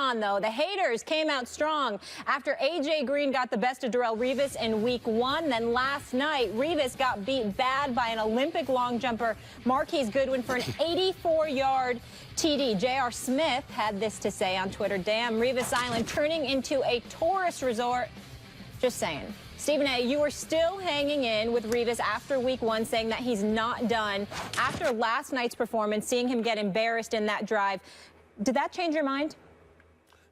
on, though. The haters came out strong after A.J. Green got the best of Darrelle Revis in Week 1. Then last night, Revis got beat bad by an Olympic long jumper, Marquise Goodwin, for an 84-yard TD. J.R. Smith had this to say on Twitter: "Damn, Revis Island turning into a tourist resort." Just saying. Stephen A., you were still hanging in with Revis after Week 1, saying that he's not done. After last night's performance, seeing him get embarrassed in that drive, did that change your mind?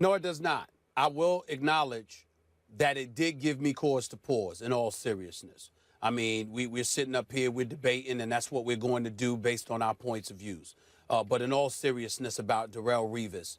No, it does not. I will acknowledge that it did give me cause to pause, in all seriousness. I mean, we're sitting up here, we're debating, and that's what we're going to do based on our points of views. But in all seriousness about Darrelle Revis,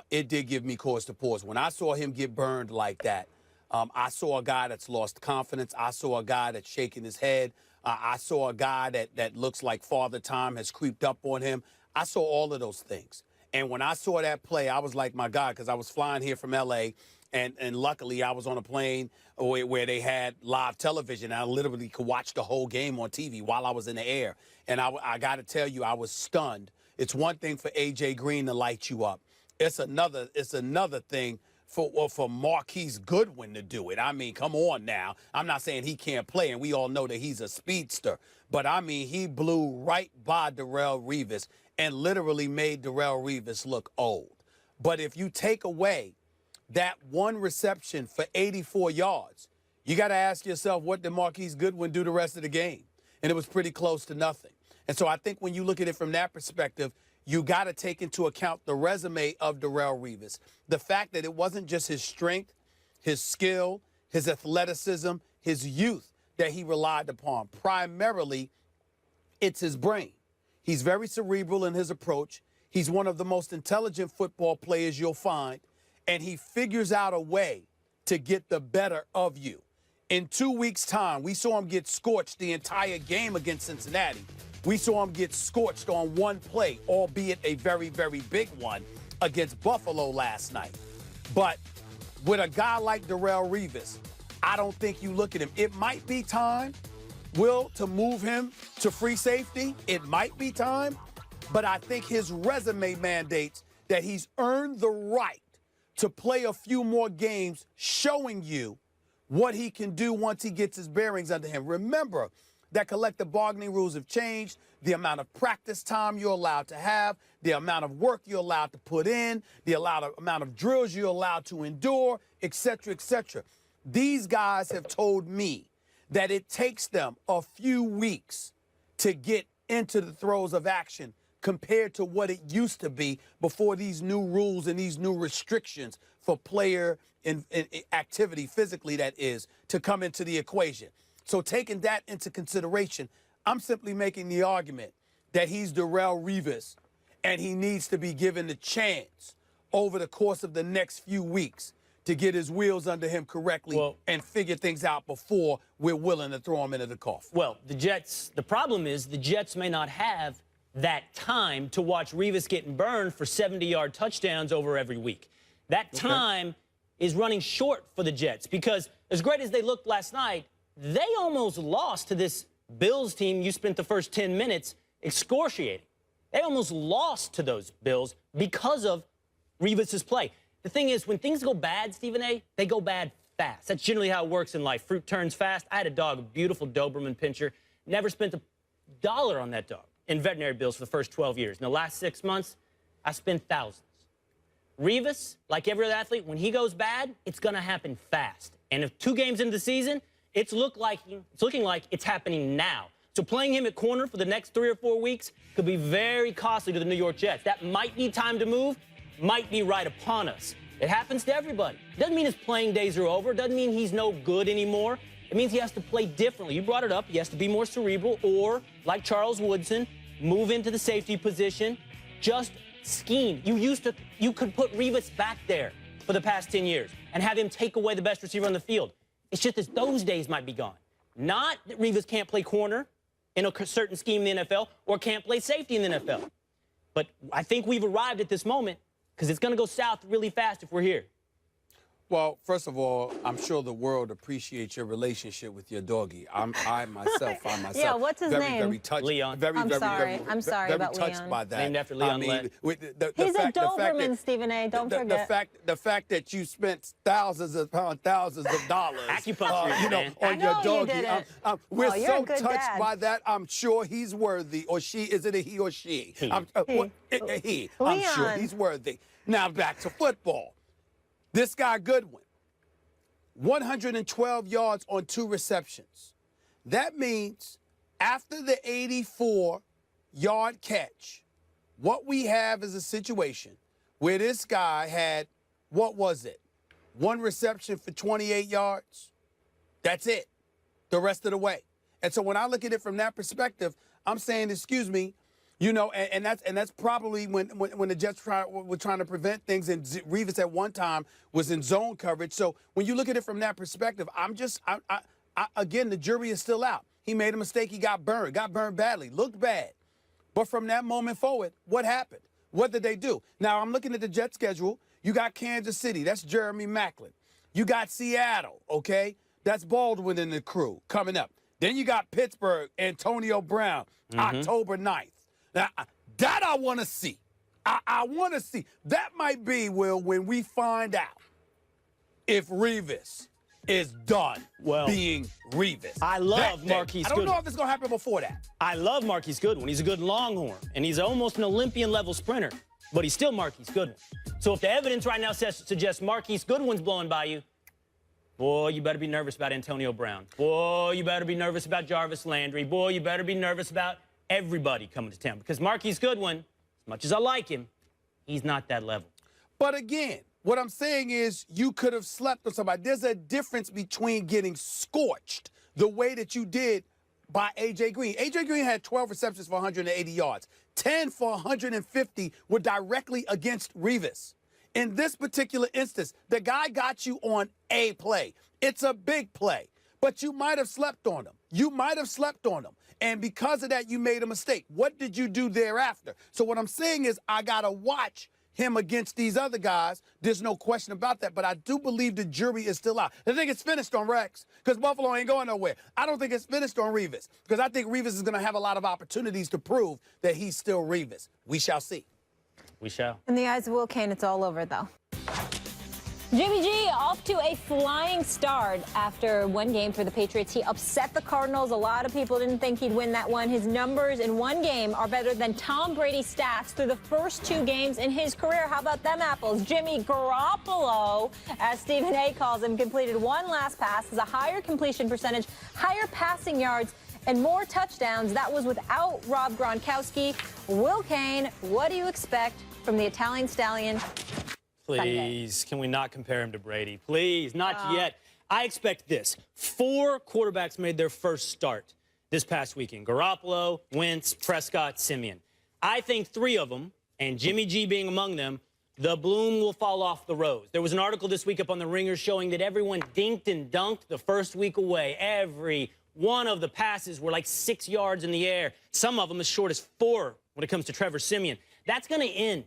it did give me cause to pause. When I saw him get burned like that, I saw a guy that's lost confidence. I saw a guy that's shaking his head. I saw a guy that looks like Father Time has creeped up on him. I saw all of those things. And when I saw that play, I was like, my God, because I was flying here from L.A., and luckily I was on a plane where they had live television. I literally could watch the whole game on TV while I was in the air. And I got to tell you, I was stunned. It's one thing for A.J. Green to light you up. It's another thing for Marquise Goodwin to do it. I mean, come on now. I'm not saying he can't play, and we all know that he's a speedster. But, I mean, he blew right by Darrelle Revis and literally made Darrelle Revis look old. But if you take away that one reception for 84 yards, you got to ask yourself, what did Marquise Goodwin do the rest of the game? And it was pretty close to nothing. And so I think when you look at it from that perspective, you got to take into account the resume of Darrelle Revis. The fact that it wasn't just his strength, his skill, his athleticism, his youth that he relied upon. Primarily, it's his brain. He's very cerebral in his approach. He's one of the most intelligent football players you'll find, and he figures out a way to get the better of you. In 2 weeks' time, we saw him get scorched the entire game against Cincinnati. We saw him get scorched on one play, albeit a very, very big one, against Buffalo last night. But with a guy like Darrelle Revis, I don't think you look at him. It might be time, Will, to move him to free safety. It might be time. But I think his resume mandates that he's earned the right to play a few more games, showing you what he can do once he gets his bearings under him. Remember that collective bargaining rules have changed. The amount of practice time you're allowed to have, the amount of work you're allowed to put in, the amount of drills you're allowed to endure, et cetera, et cetera. These guys have told me that it takes them a few weeks to get into the throes of action compared to what it used to be before these new rules and these new restrictions for player in activity, physically that is, to come into the equation. So taking that into consideration, I'm simply making the argument that he's Darrelle Revis and he needs to be given the chance over the course of the next few weeks to get his wheels under him correctly and figure things out before we're willing to throw him into the coffin. Well, the problem is the Jets may not have that time to watch Revis getting burned for 70-yard touchdowns over every week. That time is running short for the Jets because as great as they looked last night, they almost lost to this Bills team you spent the first 10 minutes excoriating. They almost lost to those Bills because of Revis's play. The thing is, when things go bad, Stephen A., they go bad fast. That's generally how it works in life. Fruit turns fast. I had a dog, a beautiful Doberman Pinscher. Never spent $1 on that dog in veterinary bills for the first 12 years. In the last 6 months, I spent thousands. Revis, like every other athlete, when he goes bad, it's going to happen fast. And if 2 games into the season, it's looking like it's happening now. So playing him at corner for the next 3 or 4 weeks could be very costly to the New York Jets. That might be time to move, might be right upon us. It happens to everybody. Doesn't mean his playing days are over. Doesn't mean he's no good anymore. It means he has to play differently. You brought it up. He has to be more cerebral or, like Charles Woodson, move into the safety position. Just scheme. You could put Revis back there for the past 10 years and have him take away the best receiver on the field. It's just that those days might be gone. Not that Revis can't play corner in a certain scheme in the NFL or can't play safety in the NFL. But I think we've arrived at this moment because it's going to go south really fast if we're here. Well, first of all, I'm sure the world appreciates your relationship with your doggy. I myself find myself Yeah, what's his name? very touched. Leon. I'm sorry very about touched Leon. by that. Named after Leon Lett. He's a Doberman, Stephen A. Don't forget. The fact that you spent thousands of dollars, Acupuncture, man. on I know your you doggy. didn't. We're Oh, you're so a good touched dad. by that. I'm sure he's worthy, or she. Is it a he or she? He. He. I'm sure Leon. he's worthy. Now back to football. This guy Goodwin, 112 yards on 2 receptions. That means after the 84-yard catch, what we have is a situation where this guy had, what was it, 1 reception for 28 yards? That's it, the rest of the way. And so when I look at it from that perspective, I'm saying, excuse me, you know, and that's probably when the Jets were trying to prevent things, and Revis at one time was in zone coverage. So when you look at it from that perspective, again, the jury is still out. He made a mistake. He got burned badly, looked bad. But from that moment forward, what happened? What did they do? Now, I'm looking at the Jets schedule. You got Kansas City. That's Jeremy Maclin. You got Seattle, okay? That's Baldwin and the crew coming up. Then you got Pittsburgh, Antonio Brown, October 9th. Now, that I want to see. I want to see. That might be, Will, when we find out if Revis is done being Revis. I love Marquise I don't Goodwin. know if it's going to happen before that. I love Marquise Goodwin. He's a good Longhorn, and he's almost an Olympian-level sprinter, but he's still Marquise Goodwin. So if the evidence right now suggests Marquise Goodwin's blowing by you, boy, you better be nervous about Antonio Brown. Boy, you better be nervous about Jarvis Landry. Boy, you better be nervous about everybody coming to town, because Marquise Goodwin, as much as I like him, he's not that level. But again, what I'm saying is you could have slept on somebody. There's a difference between getting scorched the way that you did by A.J. Green. A.J. Green had 12 receptions for 180 yards. 10 for 150 were directly against Revis. In this particular instance, the guy got you on a play. It's a big play, but you might have slept on him. And because of that, you made a mistake. What did you do thereafter? So what I'm saying is I got to watch him against these other guys. There's no question about that. But I do believe the jury is still out. I think it's finished on Rex because Buffalo ain't going nowhere. I don't think it's finished on Revis because I think Revis is going to have a lot of opportunities to prove that he's still Revis. We shall see. We shall. In the eyes of Will Kane, it's all over, though. Jimmy G off to a flying start after one game for the Patriots. He upset the Cardinals. A lot of people didn't think he'd win that one. His numbers in one game are better than Tom Brady's stats through the first 2 games in his career. How about them apples? Jimmy Garoppolo, as Stephen A. calls him, completed 1 last pass, has a higher completion percentage, higher passing yards, and more touchdowns. That was without Rob Gronkowski. Will Kane, what do you expect from the Italian Stallion? Please, can we not compare him to Brady? Please, not yet. I expect this. 4 quarterbacks made their first start this past weekend. Garoppolo, Wentz, Prescott, Simeon. I think 3 of them, and Jimmy G being among them, the bloom will fall off the rose. There was an article this week up on the Ringer showing that everyone dinked and dunked the first week away. Every one of the passes were like 6 yards in the air. Some of them as short as 4 when it comes to Trevor Simeon. That's going to end.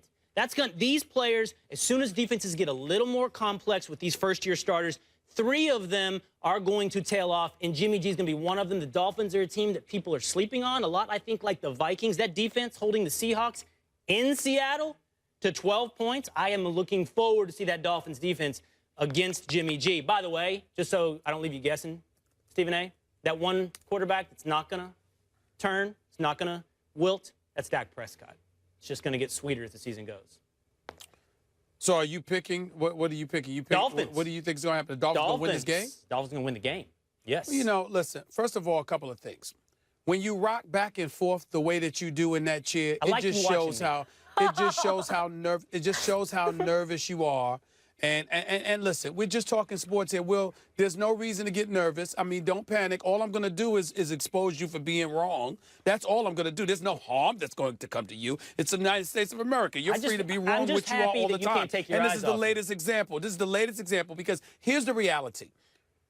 These players, as soon as defenses get a little more complex with these first-year starters, 3 of them are going to tail off, and Jimmy G is going to be one of them. The Dolphins are a team that people are sleeping on a lot. I think like the Vikings, that defense holding the Seahawks in Seattle to 12 points. I am looking forward to see that Dolphins defense against Jimmy G. By the way, just so I don't leave you guessing, Stephen A., that one quarterback that's not going to turn, it's not going to wilt, that's Dak Prescott. It's just going to get sweeter as the season goes. So are you picking? What are you picking? Dolphins. What do you think is going to happen? The Dolphins going to win this game? Dolphins going to win the game. Yes. You know, listen, first of all, a couple of things. When you rock back and forth the way that you do in that chair, it just shows how nervous you are. And listen, we're just talking sports here. Will, there's no reason to get nervous. I mean, don't panic. All I'm going to do is expose you for being wrong. That's all I'm going to do. There's no harm that's going to come to you. It's the United States of America. You're free to be wrong, which you are all the time. And this is the latest example. This is the latest example because here's the reality.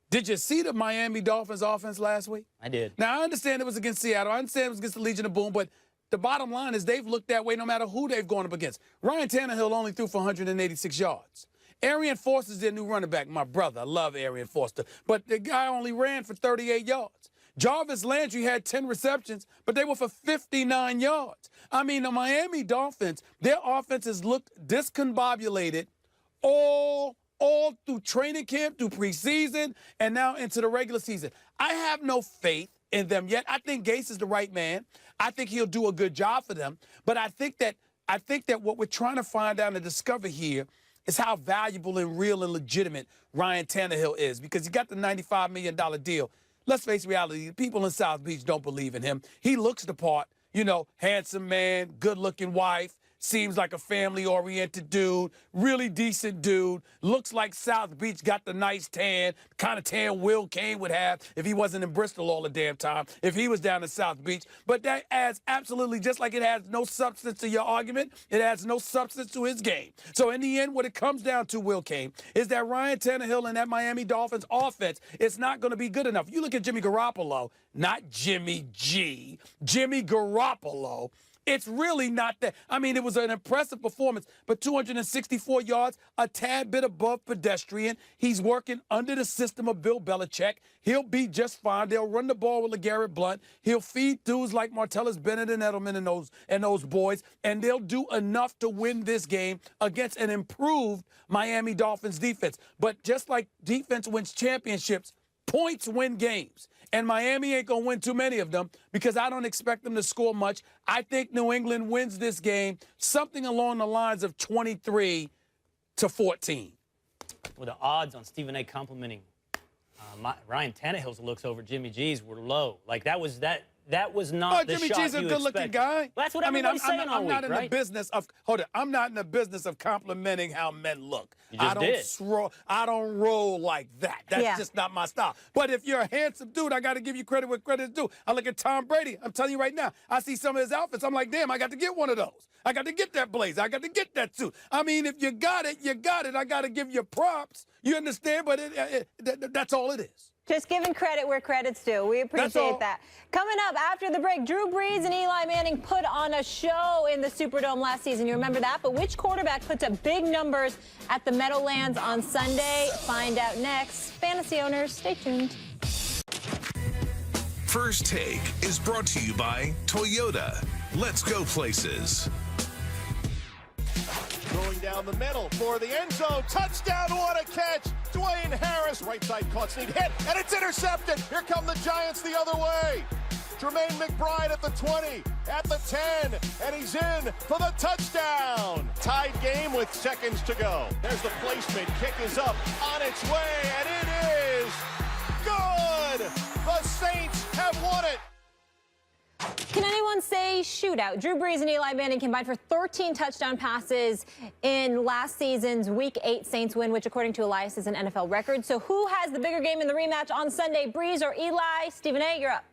Did you see the Miami Dolphins offense last week? I did. Now, I understand it was against Seattle. I understand it was against the Legion of Boom, but the bottom line is they've looked that way no matter who they've gone up against. Ryan Tannehill only threw for 186 yards. Arian Foster's their new running back, my brother. I love Arian Foster. But the guy only ran for 38 yards. Jarvis Landry had 10 receptions, but they were for 59 yards. I mean, the Miami Dolphins, their offense has looked discombobulated all through training camp, through preseason, and now into the regular season. I have no faith in them yet. I think Gase is the right man. I think he'll do a good job for them. But I think that what we're trying to find out and discover here is how valuable and real and legitimate Ryan Tannehill is, because he got the $95 million deal. Let's face reality, the people in South Beach don't believe in him. He looks the part, you know, handsome man, good-looking wife, seems like a family-oriented dude, really decent dude, looks like South Beach, got the nice tan, kind of tan Will Kane would have if he wasn't in Bristol all the damn time, if he was down in South Beach. But that adds absolutely, just like it has no substance to your argument, it adds no substance to his game. So in the end, what it comes down to, Will Kane, is that Ryan Tannehill and that Miami Dolphins offense is not going to be good enough. You look at Jimmy Garoppolo, not Jimmy G, Jimmy Garoppolo. It's really not that. I mean, it was an impressive performance, but 264 yards, a tad bit above pedestrian. He's working under the system of Bill Belichick. He'll be just fine. They'll run the ball with LeGarrette Blount. He'll feed dudes like Martellus Bennett and Edelman and those boys, and they'll do enough to win this game against an improved Miami Dolphins defense. But just like defense wins championships, points win games. And Miami ain't going to win too many of them because I don't expect them to score much. I think New England wins this game something along the lines of 23-14. Well, the odds on Stephen A. complimenting Ryan Tannehill's looks over Jimmy G's were low. Like, that was not the Jimmy shot G's a good-looking guy. Well, that's what everybody's saying all week, right? I'm not in the business of complimenting how men look. You just did. I don't roll like that. That's just not my style. But if you're a handsome dude, I got to give you credit where credit's due. I look at Tom Brady. I'm telling you right now, I see some of his outfits. I'm like, damn, I got to get one of those. I got to get that blazer. I got to get that suit. I mean, if you got it, you got it. I got to give you props. You understand? But that's all it is. Just giving credit where credit's due. We appreciate that. Coming up after the break, Drew Brees and Eli Manning put on a show in the Superdome last season. You remember that? But which quarterback puts up big numbers at the Meadowlands on Sunday? Find out next. Fantasy owners, stay tuned. First Take is brought to you by Toyota. Let's go places. Going down the middle for the end zone. Touchdown, what a catch. Dwayne Harris, right side caught, sneak hit, and it's intercepted. Here come the Giants the other way. Jermaine McBride at the 20, at the 10, and he's in for the touchdown. Tied game with seconds to go. There's the placement. Kick is up, on its way, and it is good. The Saints have won it. Can anyone say shootout? Drew Brees and Eli Manning combined for 13 touchdown passes in last season's Week 8 Saints win, which, according to Elias, is an NFL record. So who has the bigger game in the rematch on Sunday, Brees or Eli? Stephen A., you're up.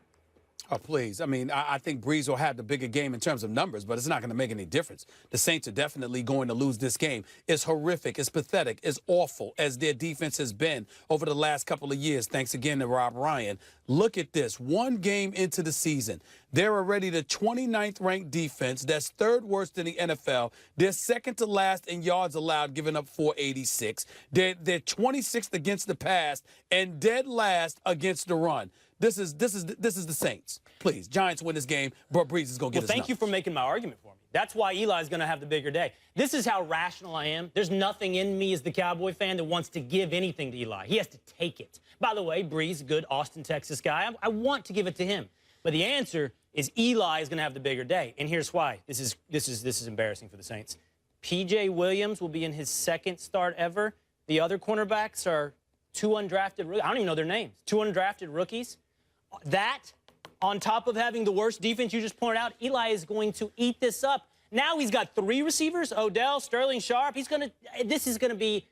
Oh, please. I mean, I think Brees will have the bigger game in terms of numbers, but it's not going to make any difference. The Saints are definitely going to lose this game. It's horrific. It's pathetic. It's awful as their defense has been over the last couple of years. Thanks again to Rob Ryan. Look at this. One game into the season, they're already the 29th ranked defense. That's third worst in the NFL. They're second to last in yards allowed, giving up 486. They're 26th against the pass and dead last against the run. This is the Saints. Please, Giants win this game, but Brees is going to get his Thank you for making my argument for me. That's why Eli's going to have the bigger day. This is how rational I am. There's nothing in me as the Cowboy fan that wants to give anything to Eli. He has to take it. By the way, Brees, good Austin, Texas guy. I want to give it to him. But the answer is Eli is going to have the bigger day. And here's why. This is embarrassing for the Saints. P.J. Williams will be in his second start ever. The other cornerbacks are two undrafted rookies. I don't even know their names. Two undrafted rookies. That, on top of having the worst defense you just pointed out, Eli is going to eat this up. Now he's got three receivers, Odell, Sterling, Sharp. This is going to be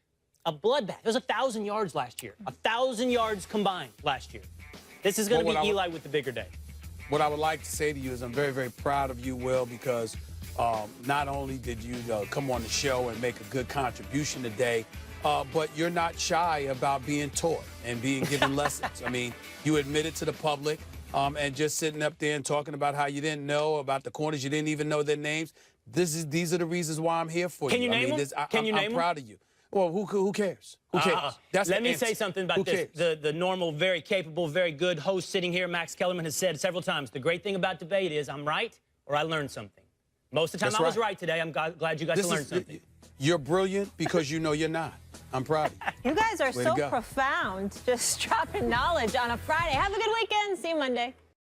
a bloodbath. It was 1,000 yards last year. 1,000 yards combined last year. This is going to be Eli with the bigger day. What I would like to say to you is I'm very, very proud of you, Will, because not only did you come on the show and make a good contribution today, but you're not shy about being taught and being given lessons. I mean, you admitted to the public and just sitting up there and talking about how you didn't know about the corners, you didn't even know their names. These are the reasons why I'm here for you. Can you name them? I'm proud of you. Well, who cares? Who cares? That's Let the me say answer. something about Who this. cares? The normal, very capable, very good host sitting here, Max Kellerman, has said several times, the great thing about debate is I'm right or I learned something. Most of the time That's I was right. right today. I'm glad you got to learn something. You're brilliant because you know you're not. I'm proud of you. You guys are Way to so go. profound, just dropping knowledge on a Friday. Have a good weekend. See you Monday.